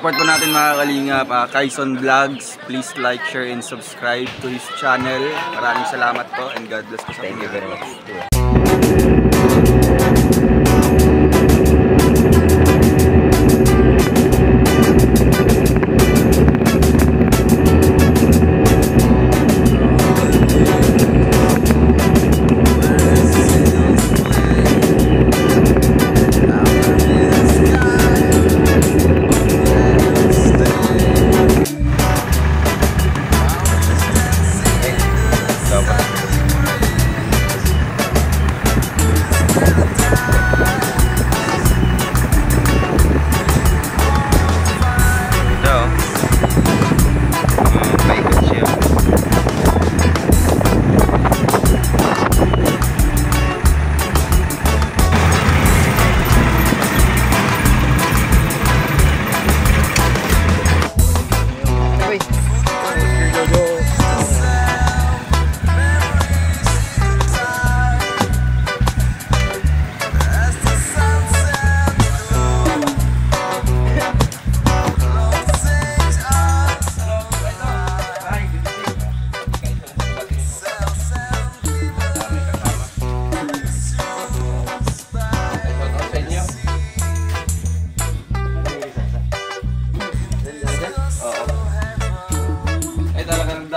support po natin mga kalingap, Kaison Vlogs. Please like, share, and subscribe to his channel. Maraming salamat po and God bless po sa inyo. Thank you very much.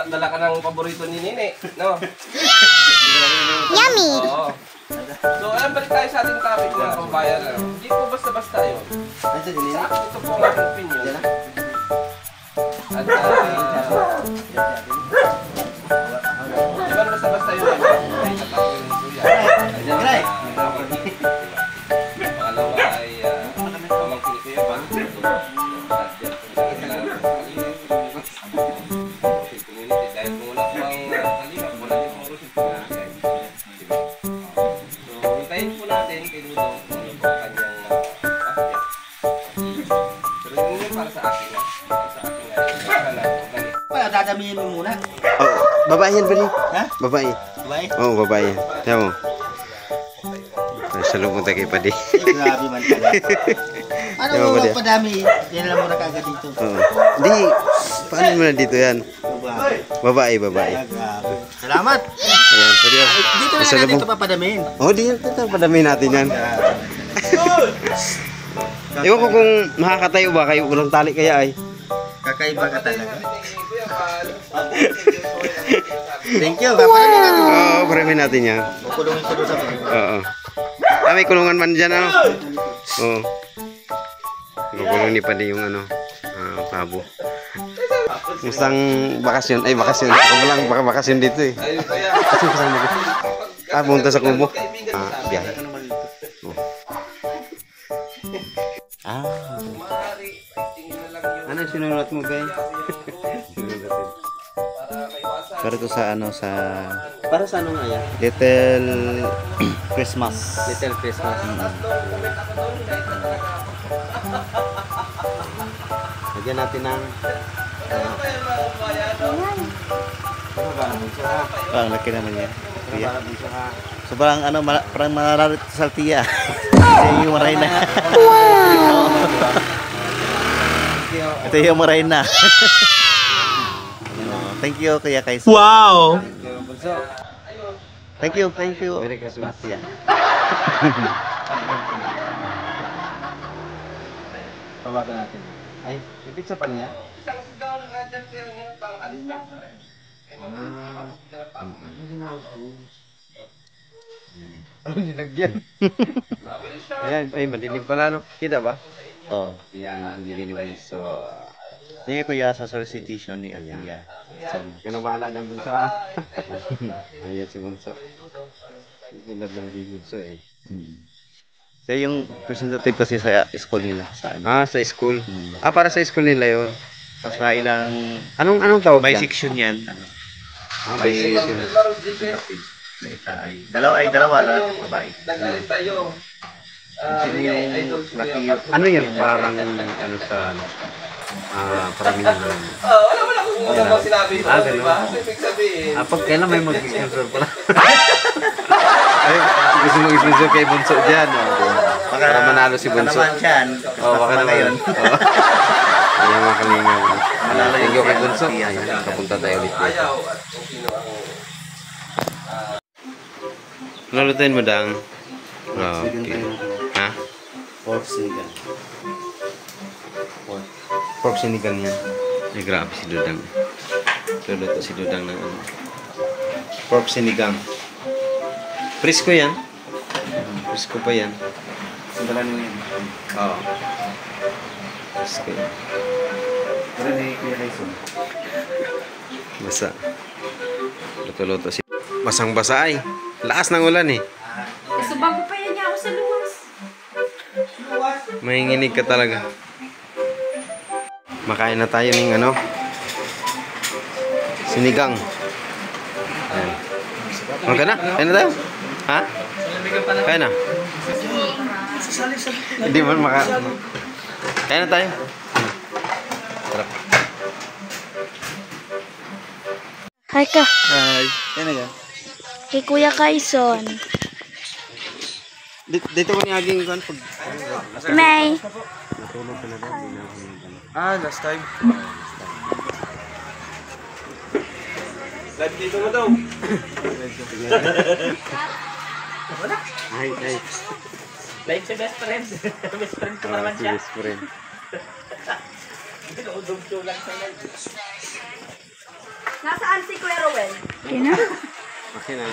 Dala ka ng paborito ni Nini, no? Yummy! Oo. So, alam, balik tayo sa ating topic mga pambayan. Hindi po basta-basta yun. Ito po ang ating opinion. At, di ba basta-basta yun? Ay, natapos yung kuya. Pangalawa ay, pamangkin ni Kuya Pan. Dadamihin mo muna. Oh, babae yan, Bali. Ha? Babae. Babae? Oo, babae. Tiyan mo. Salubong tayo kay Padi. Grabe man pala. Ano Tiyan mo, mo Padi. padami? Yan lang muna kagad dito. Oo. Hindi, paano mo na dito yan? Babae. Babae, babae. Grabe. Salamat! Ayan, Padi. Dito na natin ito papadamihin. Oo, dito padami natin yan. Ewan ko kung makakatayo ba kayo, walang tali kaya ay. Kakaiba ka talaga. Thank you. Papadamihin natin. Oo, parami natin yan. Kulungin ko doon sa mga. Oo. Ah, may kulungan man dyan, ano? Oo. Kukulong ni Padi yung ano, pabo. Mustang bakasyon. Ay, bakasyon. Ako lang baka bakasyon dito eh. Ayun kaya. Bakasyon kasama ko. Punta sa Kubo. Biyahe. Oh. Ano sinulat mo, Bay? Para to sa ano sa Para sa ano nga yan? Little Christmas. Little Christmas. Lagyan natin ng Parang laki naman yan. Sobrang ano, parang malalit sa saltiya. Ito yung maray na. Wow! Ito yung maray na. Thank you, Kuya Kaison. Wow! Thank you. Merry Christmas. Yeah. Pabaga natin. Ay, ipit sa panya. Ano nilagyan? Ayan, ay madilim pala no. Kita ba? Oh. Yan, madilim. So, Tingin Kuya sa solicitation ni Kuya. kinabahala ng bunso ha. Ayan si bunso. Sinad ng bunso eh. So yung representative kasi sa school nila. Sa ano? Sa school. Para sa school nila yun. Tapos na ilang Anong tawag by yan? section yan. By section. Dalawa na babae. Nagalit tayo. Ano yan? Parang ano sa parang Wala mo na kung ano bang sinabi mo, ganun. di ba? Ibig sabihin. pag kailan may mag-sponsor pala. Ay, gusto mag-sponsor kay Bunso dyan. Para manalo si Bunso. Naman siyan. Baka naman. Ayan mga kalingap. Thank you kay Bunso. Ayan, kapunta tayo ulit dito. Ayaw at kung sino ang Lulutuin mo dang? Oh, okay. Ha? Pork sinigang. Pork sinigang yan. Ay, grabe si Dudang. Luluto si Dudang ng ano. Pork sinigang. Presko yan. Presko pa yan. Sundalan mo yan. Oo. Presko yan. Pero ni Kuya Tyson. Basa. Luto-luto si... Basang-basa ay. Lakas ng ulan eh. Kasi bago pa yan niya ako sa luwas. Mahinginig ka talaga. Makain na tayo ng ano. Sinigang. Ayan. Okay na? Kain na tayo? Ha? Kain na? Hindi mo maka... Kain na tayo? Tara. Hi ka. Hi. Yan na ka. Kay Kuya Kaison. Dito ko ni Aging kan pag... May. Natulog ka na daw. Last time. live dito mo daw. Ay. Live si best friend. Best friend ko naman siya. Best friend. Udog-udog lang sa live. Nasaan si Kuya Rowel? Okay na.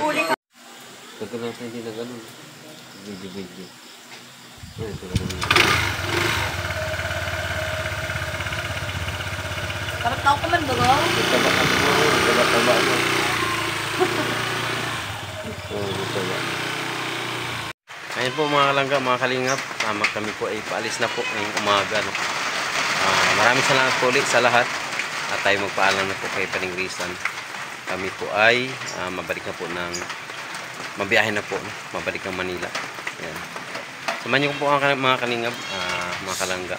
Tagal na hindi na ganun. Video. Ay, ito na. Parang tao ka man doon. Taba mo. Ayun po mga kalangga, mga kalingap. Kami po ay paalis na po ngayong umaga. No? Maraming salamat po ulit sa lahat. At tayo magpaalam na po kay Paningrisan. Kami po ay mabalik na po ng mabiyahe na po. No? Mabalik ng Manila. Ayan. Samahan niyo po ang mga kalingap, mga kalangga.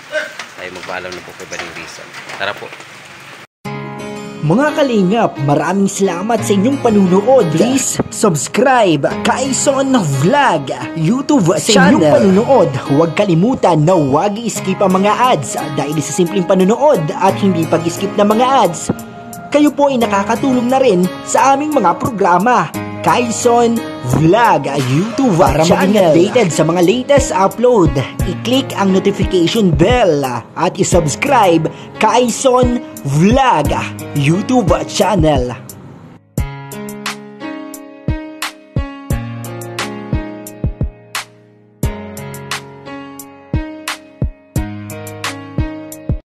Tayo magpaalam na po kay Paningrisan. Tara po. Mga kalingap, maraming salamat sa inyong panunood. Please subscribe Kaison Vlog YouTube channel. Sa inyong panunood, huwag kalimutan na huwag i-skip ang mga ads dahil sa simpleng panunood at hindi pag-skip ng mga ads, kayo po ay nakakatulong na rin sa aming mga programa. Kaison Vlog YouTube para maging updated sa mga latest upload, i-click ang notification bell at i-subscribe Kaison Vlog YouTube channel.